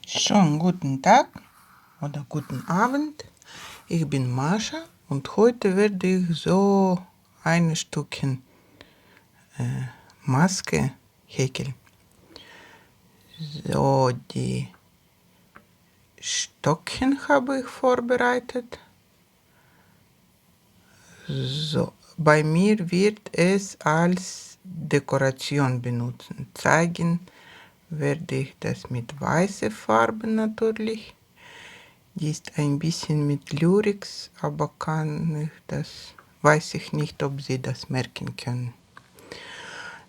Schönen guten Tag oder guten Abend. Ich bin Mascha und heute werde ich so ein Stückchen Maske häkeln. So, die Stockchen habe ich vorbereitet. So, bei mir wird es als Dekoration benutzen. Zeigen werde ich das mit weißer Farbe natürlich. Die ist ein bisschen mit Lyrics, aber weiß ich nicht, ob Sie das merken können.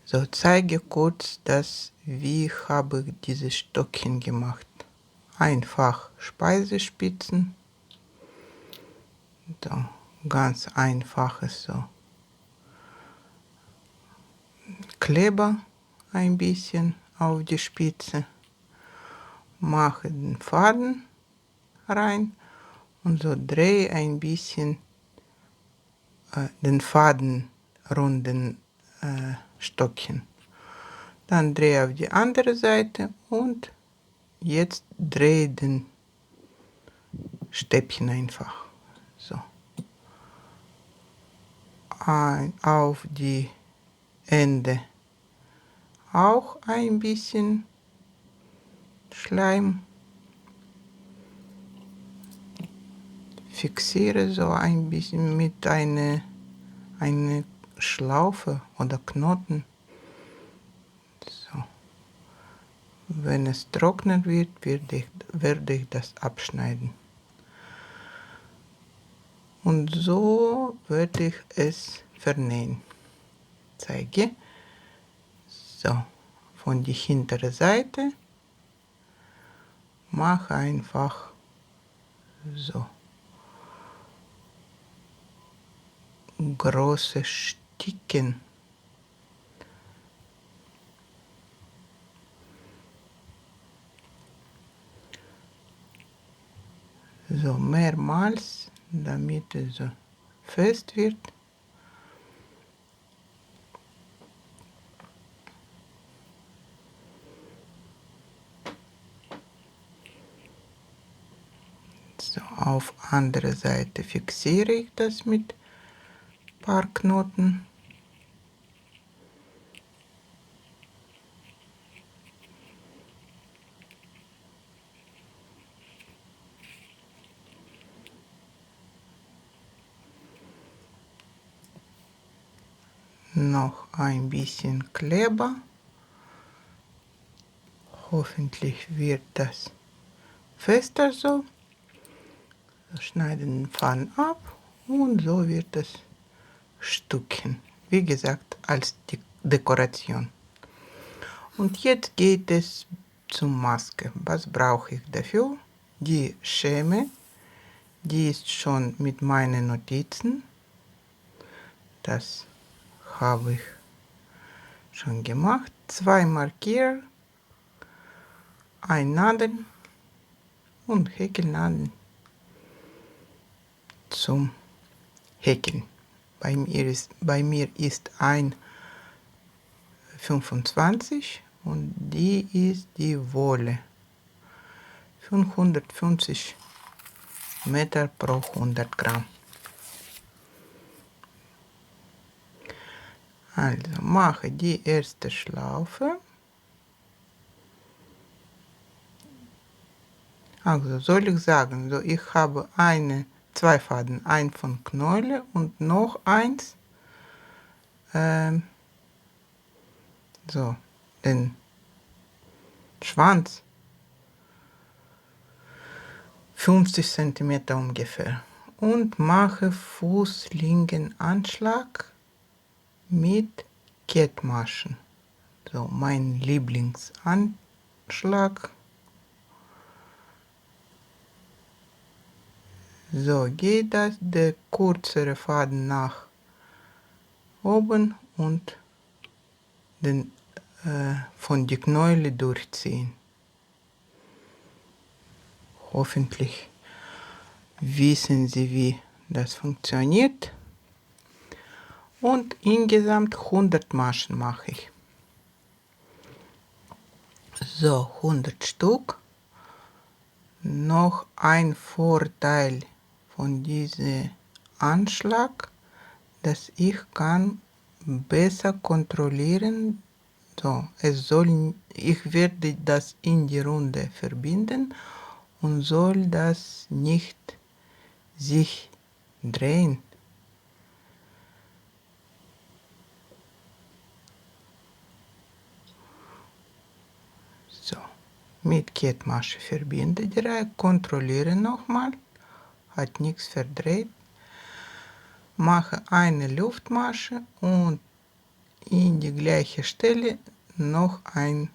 So, zeige kurz wie habe ich diese Stockchen gemacht. Einfach Speisespitzen. So, ganz einfaches so. Kleber ein bisschen auf die Spitze. Mache den Faden rein und so drehe ein bisschen den Faden runden Stockchen. Dann drehe auf die andere Seite und jetzt drehe den Stäbchen einfach. So. Auf die Ende auch ein bisschen Schleim. Fixiere so ein bisschen mit einer Schlaufe oder Knoten. So. Wenn es trocknen wird, werde ich das abschneiden. Und so werde ich es vernähen. Zeige. So, von die hintere Seite mache einfach so große Stückchen. So mehrmals, damit es so fest wird. So, auf andere Seite fixiere ich das mit paar Knoten. Noch ein bisschen Kleber. Hoffentlich wird das fester so. Schneiden den Faden ab und so wird das Stückchen. Wie gesagt, als Dekoration. Und jetzt geht es zur Maske. Was brauche ich dafür? Die Scheme, die ist schon mit meinen Notizen. Das habe ich schon gemacht. 2 Markierer, ein Nadel und Häkelnadel zum Häkeln. Bei mir ist ein 25 und die ist die Wolle. 550 Meter pro 100 Gramm. Also mache die erste Schlaufe. Also soll ich sagen, so ich habe zwei Faden, ein von Knäule und noch eins, so, den Schwanz, 50 cm ungefähr. Und mache Fußlingenanschlag mit Kettmaschen. So, mein Lieblingsanschlag. So geht das, der kürzere Faden nach oben und den von die Knäule durchziehen. Hoffentlich wissen Sie, wie das funktioniert. Und insgesamt 100 Maschen mache ich. So, 100 Stück. noch ein Vorteil von diesem Anschlag, dass ich kann besser kontrollieren. So, ich werde das in die Runde verbinden und soll das nicht sich drehen. So, mit Kettmasche verbinde die Reihe, kontrolliere nochmal, hat nichts verdreht. Mache eine Luftmasche und in die gleiche Stelle noch eine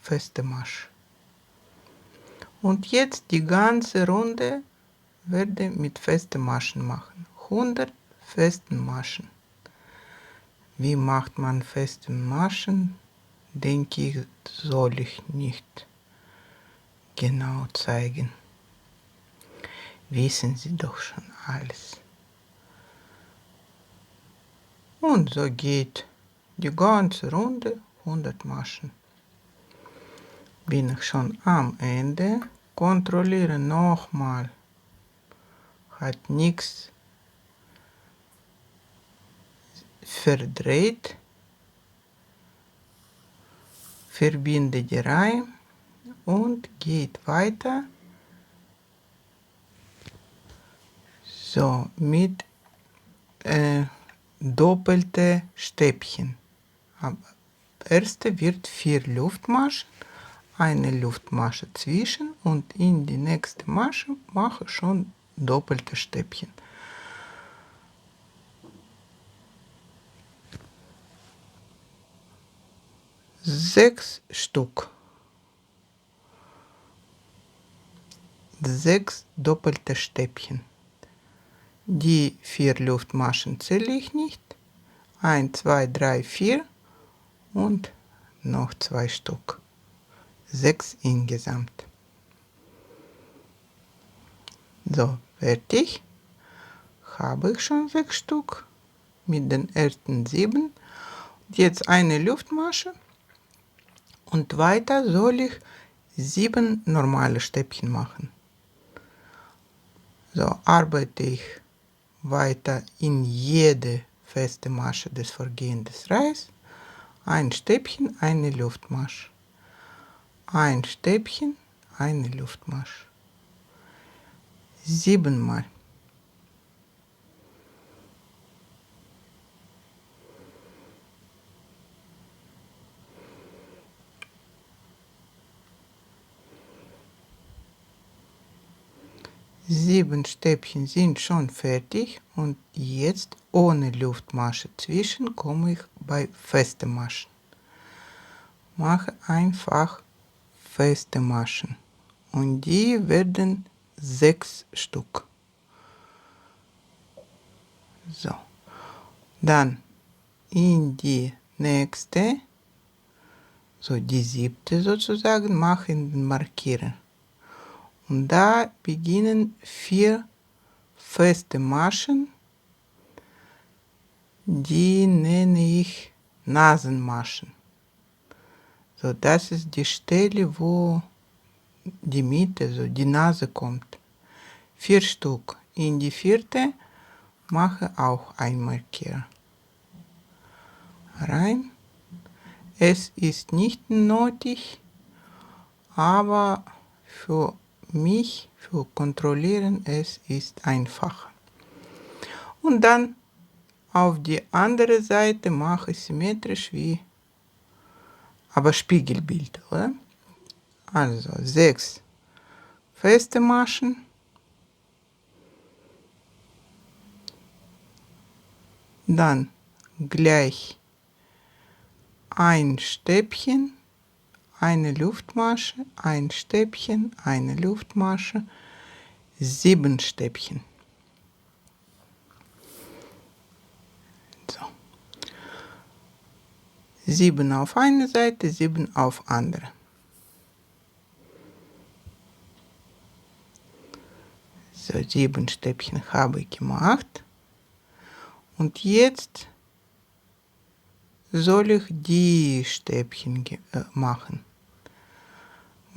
feste Masche. Und jetzt die ganze Runde werde mit festen Maschen machen. 100 festen Maschen. Wie macht man feste Maschen? Denke ich, soll ich nicht genau zeigen. Wissen Sie doch schon alles. Und so geht die ganze Runde 100 Maschen. Bin ich schon am Ende, kontrolliere nochmal, hat nichts verdreht, verbinde die Reihe und geht weiter. So, mit doppelte Stäbchen. Am erste wird 4 Luftmaschen, eine Luftmasche zwischen und in die nächste Masche mache schon doppelte Stäbchen. Sechs Stück. 6 doppelte Stäbchen. Die 4 Luftmaschen zähle ich nicht. 1, 2, 3, 4 und noch 2 Stück. 6 insgesamt. So, fertig. Habe ich schon 6 Stück mit den ersten 7. Jetzt eine Luftmasche und weiter soll ich 7 normale Stäbchen machen. So arbeite ich weiter in jede feste Masche des vorgehenden Reihes. Ein Stäbchen, eine Luftmasche. Ein Stäbchen, eine Luftmasche. 7 Mal. Sieben Stäbchen sind schon fertig und jetzt ohne Luftmasche zwischen komme ich bei festen Maschen. Mache einfach feste Maschen und die werden 6 Stück. So, dann in die nächste, so die 7. sozusagen, mache ich den Markierer. Und da beginnen 4 feste Maschen, die nenne ich Nasenmaschen. So, das ist die Stelle, wo die Mitte, so die Nase kommt. 4 Stück. In die 4. mache auch ein Markierer. Rein. Es ist nicht nötig, aber für mich, für Kontrollieren, es ist einfacher. Und dann auf die andere Seite mache ich symmetrisch wie, aber Spiegelbild, oder? Also 6 feste Maschen. Dann gleich ein Stäbchen, eine Luftmasche, ein Stäbchen, eine Luftmasche, 7 Stäbchen. So. 7 auf eine Seite, 7 auf andere. So, 7 Stäbchen habe ich gemacht. Und jetzt soll ich die Stäbchen machen.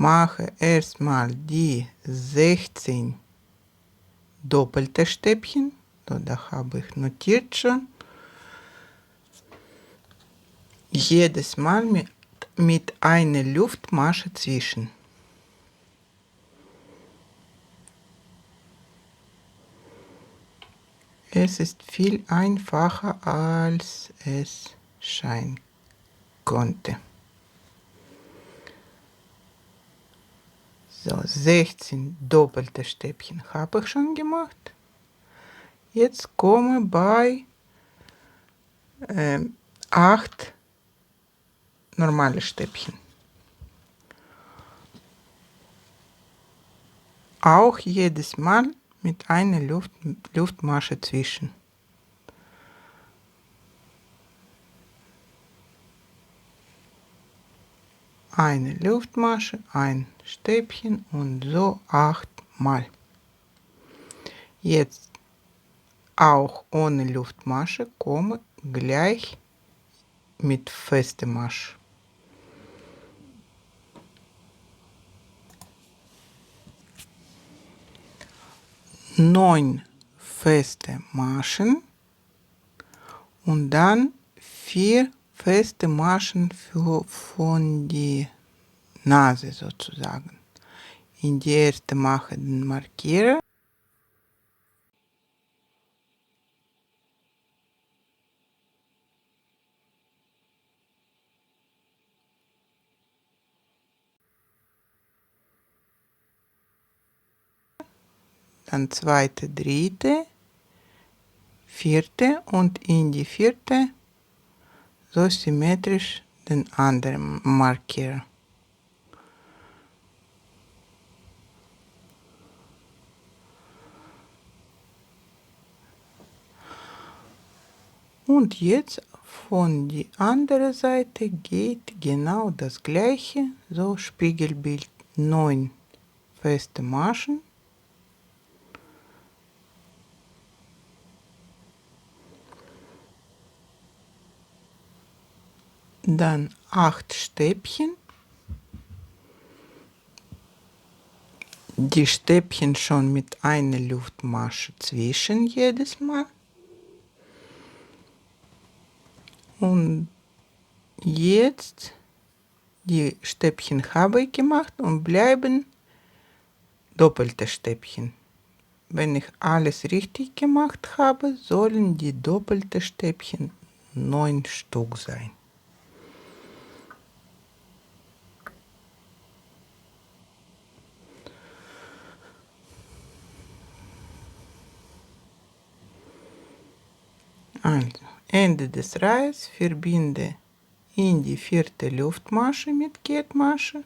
mache erstmal die 16 doppelte Stäbchen. So, da habe ich notiert schon. Jedes Mal mit einer Luftmasche zwischen. Es ist viel einfacher, als es scheinen konnte. So, 16 doppelte Stäbchen habe ich schon gemacht. Jetzt komme bei 8 normale Stäbchen. Auch jedes Mal mit einer Luftmasche zwischen. Eine Luftmasche, ein Stäbchen und so 8 Mal. Jetzt auch ohne Luftmasche komme gleich mit fester Masche. 9 feste Maschen und dann 4 feste Maschen von die Nase sozusagen. In die erste mache den Markierer. Dann zweite, dritte, vierte und in die vierte so symmetrisch den anderen Markierer. Und jetzt von die andere Seite geht genau das gleiche, so Spiegelbild 9 feste Maschen. Dann 8 Stäbchen. Die Stäbchen schon mit einer Luftmasche zwischen jedes Mal. Und jetzt die Stäbchen habe ich gemacht und bleiben doppelte Stäbchen. Wenn ich alles richtig gemacht habe, sollen die doppelte Stäbchen 9 Stück sein. Also, Ende des Reihes verbinde in die vierte Luftmasche mit Kettmasche.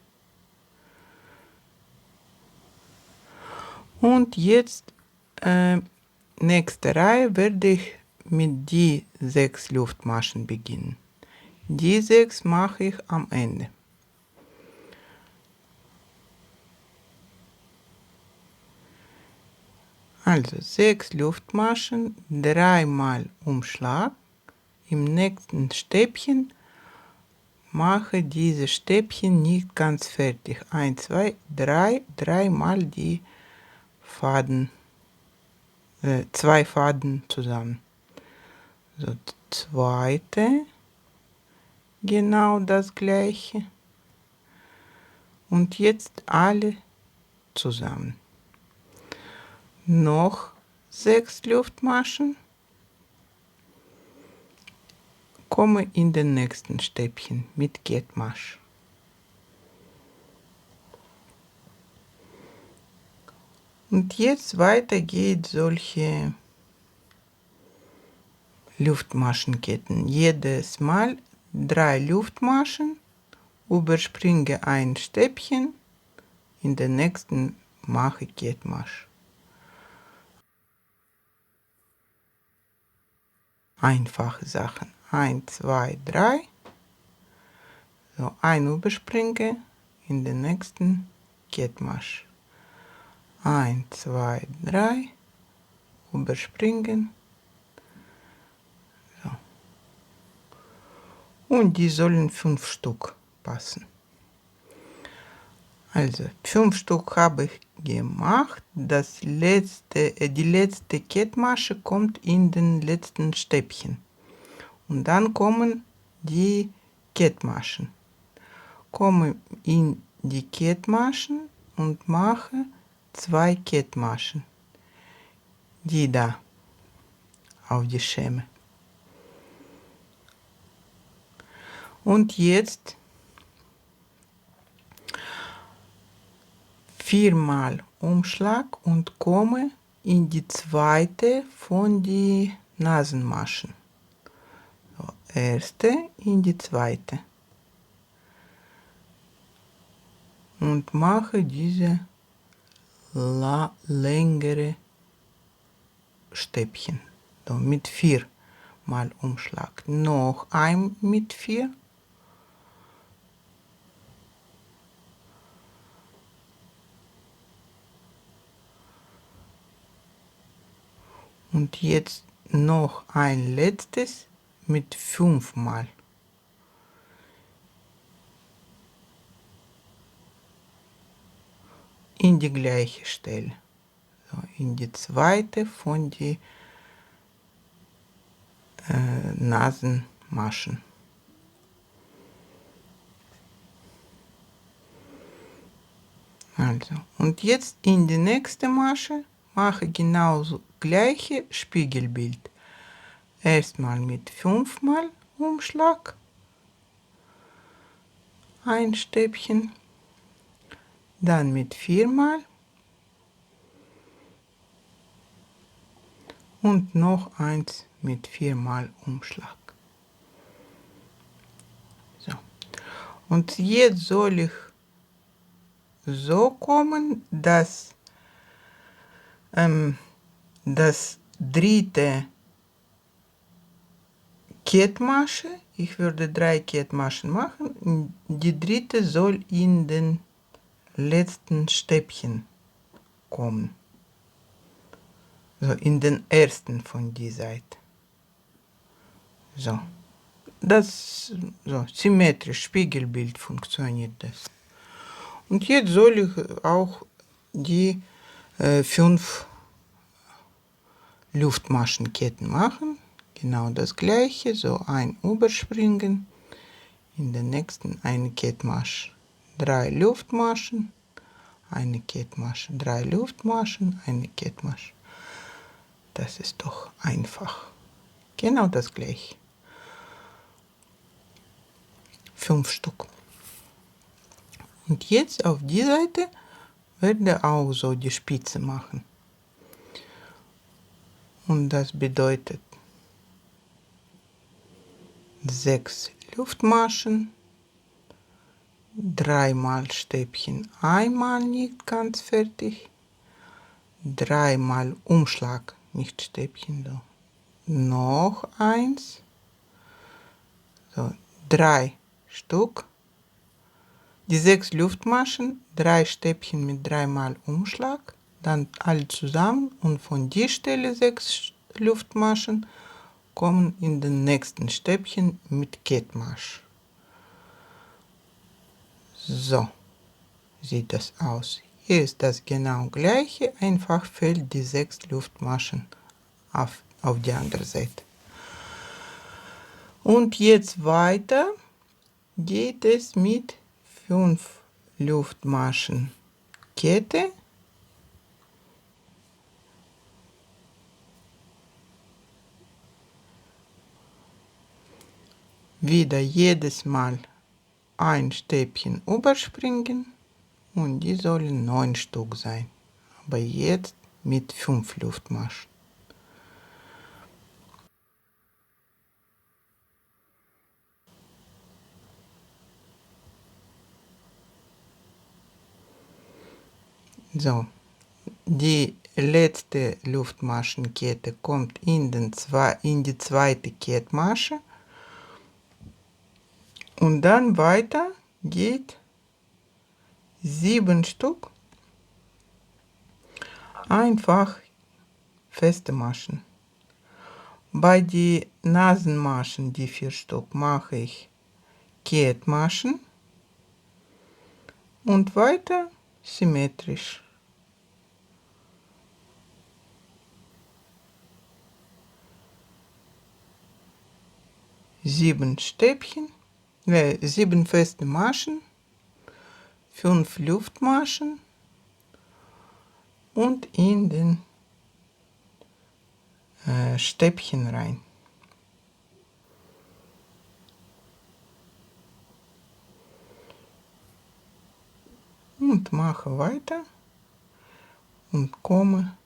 Und jetzt nächste Reihe werde ich mit die 6 Luftmaschen beginnen. Die 6 mache ich am Ende. Also 6 Luftmaschen, 3 mal Umschlag. Im nächsten Stäbchen mache diese Stäbchen nicht ganz fertig. 1, 2, 3, 3 mal die Faden, 2 Faden zusammen. So, zweite, genau das gleiche. Und jetzt alle zusammen. Noch 6 Luftmaschen. Komme in den nächsten Stäbchen mit Kettmasch. Und jetzt weiter geht solche Luftmaschenketten. Jedes Mal 3 Luftmaschen, überspringe ein Stäbchen, in den nächsten mache Kettmasch. Einfache Sachen. 1, 2, 3. So, ein überspringe, in den nächsten Kettmasch. 1, 2, 3. Überspringen. So. Und die sollen 5 Stück passen. Also 5 Stück habe ich gemacht. Die letzte Kettmasche kommt in den letzten Stäbchen. Und dann kommen die Kettmaschen. Komme in die Kettmaschen und mache 2 Kettmaschen. Die da auf die Schemme. Und jetzt 4-mal Umschlag und komme in die zweite von die Nasenmaschen. So, erste in die zweite. Und mache diese längere Stäbchen. So, mit 4-mal Umschlag. Noch ein mit 4. Und jetzt noch ein letztes mit 5-mal. In die gleiche Stelle. So, in die zweite von die Nasenmaschen. Also, und jetzt in die nächste Masche mache genauso gleiche Spiegelbild. Erstmal mit 5-mal Umschlag, ein Stäbchen, dann mit 4-mal und noch eins mit 4-mal Umschlag. So. Und jetzt soll ich so kommen, dass das dritte Kettmasche, ich würde 3 Kettmaschen machen, die dritte soll in den letzten Stäbchen kommen. So, in den ersten von die Seite. So. Das so symmetrisch, Spiegelbild funktioniert das. Und jetzt soll ich auch die 5 Luftmaschenketten machen. Genau das gleiche, so ein Überspringen, in den nächsten eine Kettmasche, 3 Luftmaschen, eine Kettmasche, 3 Luftmaschen, eine Kettmasche. Das ist doch einfach. Genau das gleiche. 5 Stück. Und jetzt auf die Seite werde auch so die Spitze machen. Und das bedeutet 6 Luftmaschen, 3-mal Stäbchen, einmal nicht ganz fertig, 3-mal Umschlag, nicht Stäbchen, so. Noch eins, so 3 Stück, die 6 Luftmaschen, 3 Stäbchen mit 3-mal Umschlag, dann alle zusammen und von die Stelle 6 Luftmaschen kommen in den nächsten Stäbchen mit Kettmasch. So sieht das aus. Hier ist das genau gleiche, einfach fällt die 6 Luftmaschen auf die andere Seite. Und jetzt weiter geht es mit 5 Luftmaschen Kette. Wieder jedes Mal ein Stäbchen überspringen und die sollen 9 Stück sein. Aber jetzt mit 5 Luftmaschen. So, die letzte Luftmaschenkette kommt in die zweite Kettmasche. Und dann weiter geht 7 Stück einfach feste Maschen. Bei den Nasenmaschen, die 4 Stück, mache ich Kettmaschen. Und weiter symmetrisch. 7 Stäbchen, 7 feste Maschen, 5 Luftmaschen und in den Stäbchen rein. Und mache weiter und komme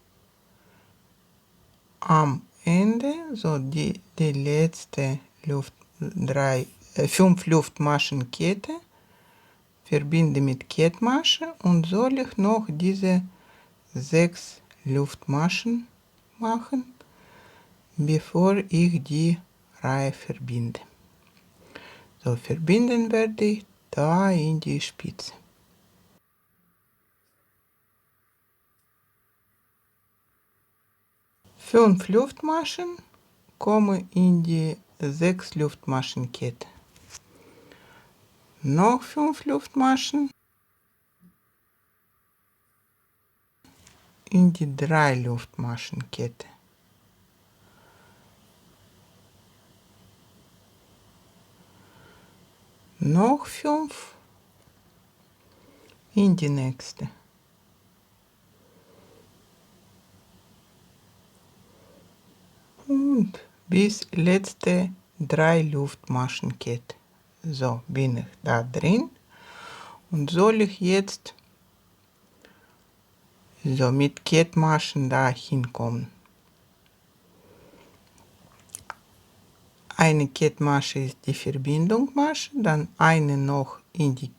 am Ende, so die letzte 5 Luftmaschenkette, verbinde mit Kettmasche und soll ich noch diese 6 Luftmaschen machen, bevor ich die Reihe verbinde. So, verbinden werde ich da in die Spitze. 5 Luftmaschen, komme in die 6 Luftmaschenkette. Noch 5 Luftmaschen in die 3 Luftmaschenkette. Noch 5 in die nächste. Und bis letzte 3 Luftmaschenkette. So, bin ich da drin und soll ich jetzt so mit Kettmaschen da hinkommen. Eine Kettmasche ist die Verbindungsmasche, dann eine noch in die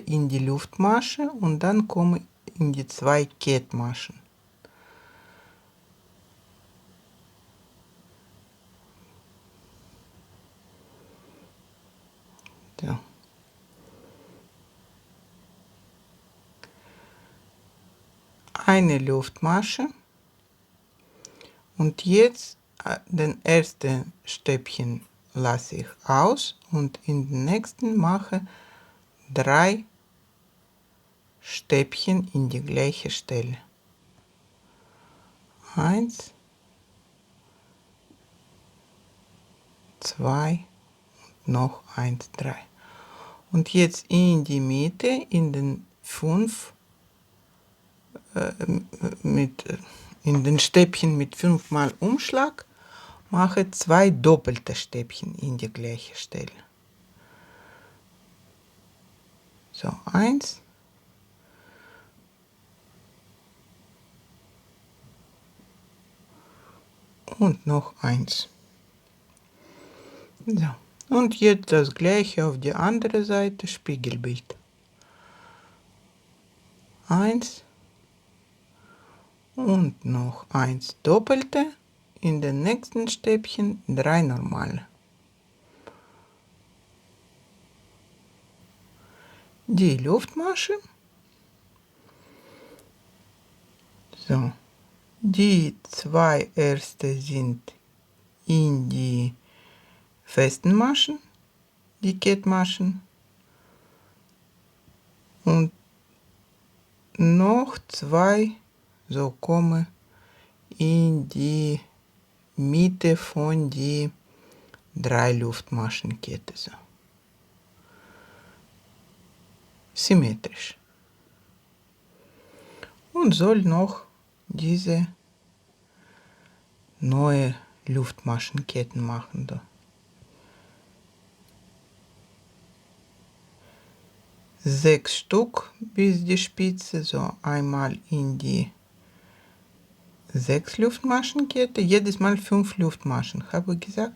in die Luftmasche und dann komme in die 2 Kettmaschen. So. Eine Luftmasche und jetzt den ersten Stäbchen lasse ich aus und in den nächsten mache 3 Stäbchen in die gleiche Stelle. 1, 2 und noch 1, 3. Und jetzt in die Mitte, in den 5 in den Stäbchen mit 5 mal Umschlag, mache 2 doppelte Stäbchen in die gleiche Stelle. So, 1 und noch 1. So, und jetzt das gleiche auf die andere Seite, Spiegelbild. 1 und noch 1 doppelte, in den nächsten Stäbchen 3 normale. Die Luftmasche. So, die 2 erste sind in die festen Maschen, die Kettmaschen, und noch 2 so komme in die Mitte von die 3 Luftmaschenkette. So. Symmetrisch. Und soll noch diese neue Luftmaschenketten machen. Da. 6 Stück bis die Spitze, so einmal in die 6 Luftmaschenkette, jedes Mal 5 Luftmaschen, habe ich gesagt.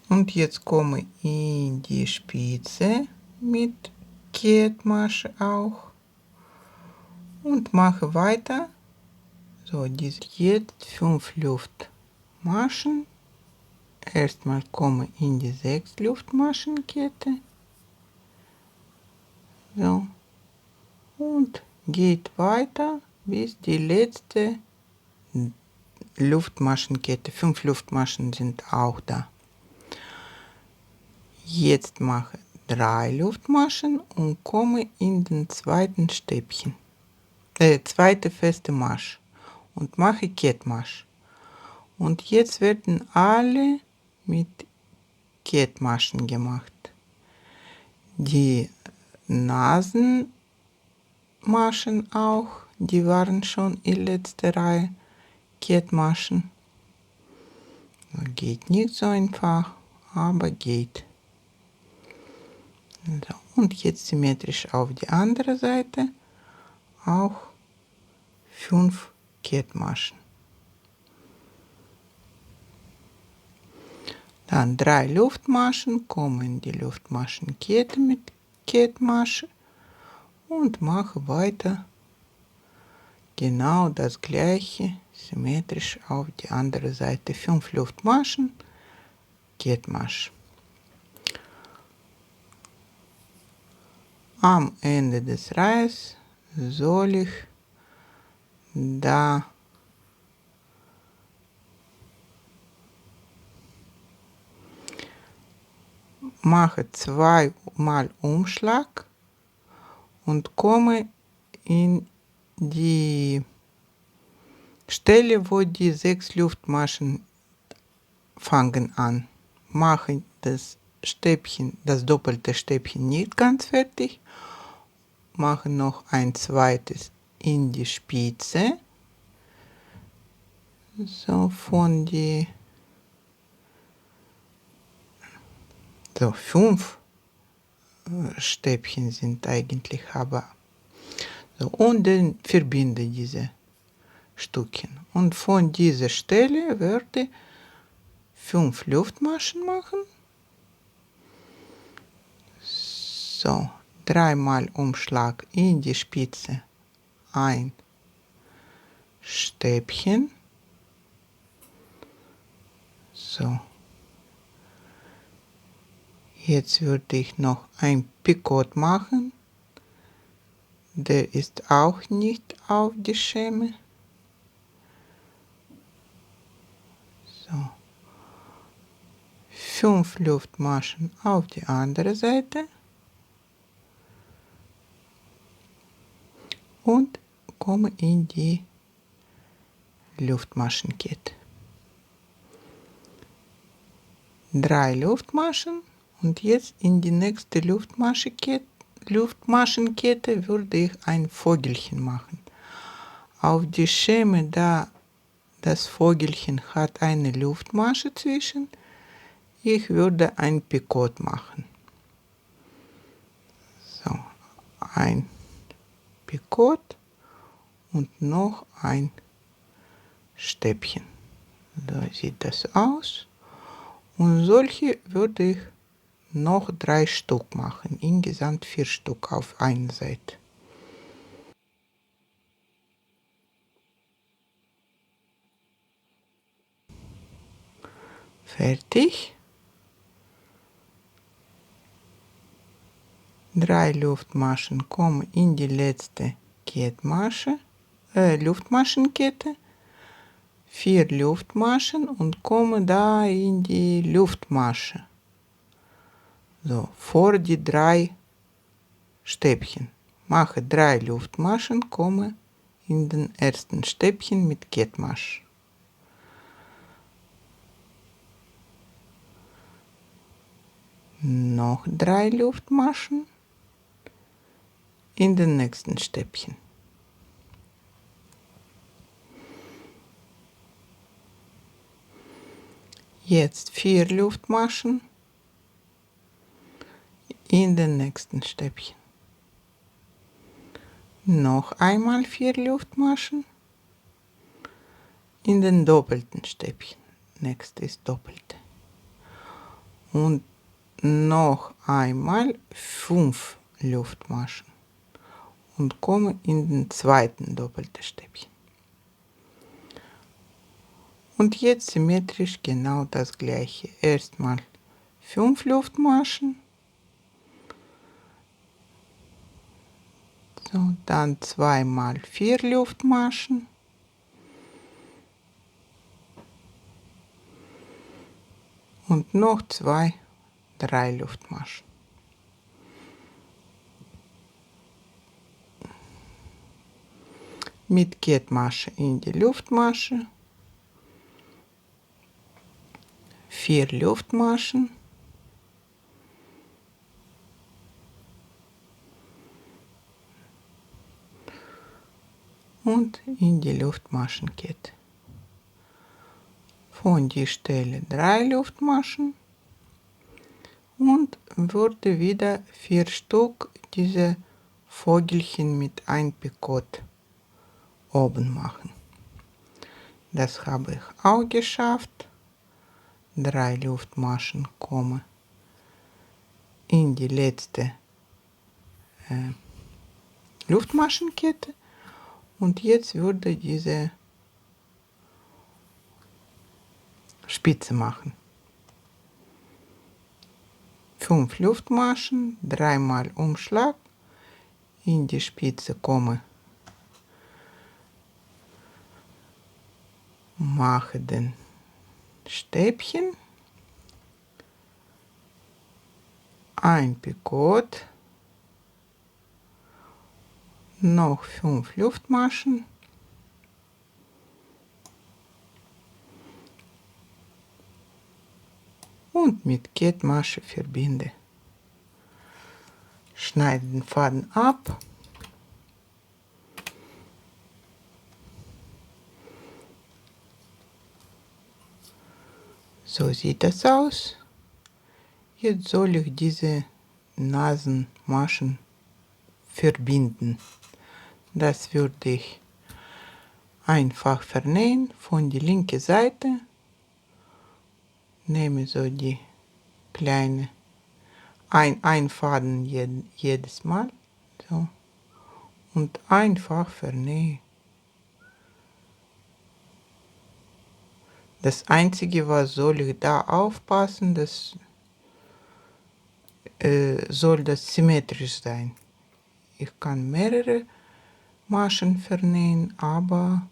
Und jetzt komme in die Spitze mit Kettmasche auch und mache weiter. So, jetzt 5 Luftmaschen. Erstmal komme in die 6 Luftmaschenkette. So. Und geht weiter bis die letzte Luftmaschenkette. 5 Luftmaschen sind auch da. Jetzt mache 3 Luftmaschen und komme in den zweiten Stäbchen, zweite feste Marsch und mache Kettmarsch. Und jetzt werden alle mit Kettmaschen gemacht. Die Nasenmaschen auch, die waren schon in letzter Reihe Kettmaschen. Geht nicht so einfach, aber geht. So, und jetzt symmetrisch auf die andere Seite auch 5 Kettmaschen. Dann 3 Luftmaschen, kommen in die Luftmaschenkette mit Kettmasche und mache weiter genau das gleiche, symmetrisch auf die andere Seite. 5 Luftmaschen, Kettmasche. Am Ende des Reihes soll ich da mache 2 mal Umschlag und komme in die Stelle, wo die 6 Luftmaschen fangen an. Mache das Stäbchen, das doppelte Stäbchen nicht ganz fertig. Mache noch ein zweites in die Spitze. So von die 5 Stäbchen sind eigentlich, aber so, und dann verbinde diese Stückchen. Und von dieser Stelle werde 5 Luftmaschen machen. So, 3 mal Umschlag in die Spitze, ein Stäbchen. So. Jetzt würde ich noch ein Picot machen. Der ist auch nicht auf die Scheme. So. 5 Luftmaschen auf die andere Seite. Und komme in die Luftmaschenkette. 3 Luftmaschen und jetzt in die nächste Luftmaschenkette würde ich ein Vogelchen machen. Auf die Scheme, da das Vogelchen hat eine Luftmasche zwischen, ich würde ein Picot machen. So, ein Picot und noch ein Stäbchen. So sieht das aus. Und solche würde ich noch 3 Stück machen. Insgesamt 4 Stück auf einer Seite. Fertig. 3 Luftmaschen kommen in die letzte Luftmaschenkette. 4 Luftmaschen und komme da in die Luftmasche. So, vor die 3 Stäbchen. Mache 3 Luftmaschen, komme in den ersten Stäbchen mit Kettmasch. Noch 3 Luftmaschen in den nächsten Stäbchen. Jetzt 4 Luftmaschen in den nächsten Stäbchen. Noch einmal 4 Luftmaschen in den doppelten Stäbchen. Nächste ist doppelte. Und noch einmal 5 Luftmaschen und komme in den zweiten doppelten Stäbchen. Und jetzt symmetrisch genau das gleiche. Erstmal 5 Luftmaschen, so, dann 2 mal 4 Luftmaschen und noch 2, 3 Luftmaschen. Mit Kettmasche in die Luftmasche. 4 Luftmaschen. Und in die Luftmaschenkette. Von die Stelle 3 Luftmaschen und würde wieder 4 Stück diese Vogelchen mit ein Picot oben machen. Das habe ich auch geschafft. 3 Luftmaschen kommen in die letzte Luftmaschenkette und jetzt würde diese Spitze machen. 5 Luftmaschen, 3-mal Umschlag, in die Spitze komme, mache den Stäbchen, ein Picot, noch 5 Luftmaschen, und mit Kettmasche verbinde. Schneide den Faden ab. So sieht das aus. Jetzt soll ich diese Nasenmaschen verbinden. Das würde ich einfach vernähen von der linken Seite. Nehme so die kleine, ein Faden jedes Mal. So. Und einfach vernähe. Das Einzige, was soll ich da aufpassen, das soll das symmetrisch sein. Ich kann mehrere Maschen vernähen, aber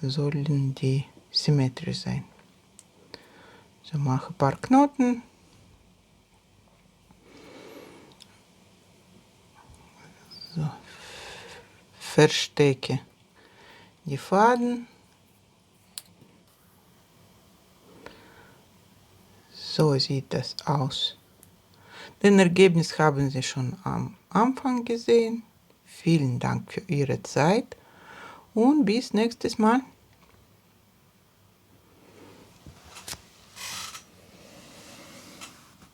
sollen die symmetrisch sein. So, mache ein paar Knoten. So, verstecke die Faden. So sieht das aus. Das Ergebnis haben Sie schon am Anfang gesehen. Vielen Dank für Ihre Zeit und bis nächstes Mal.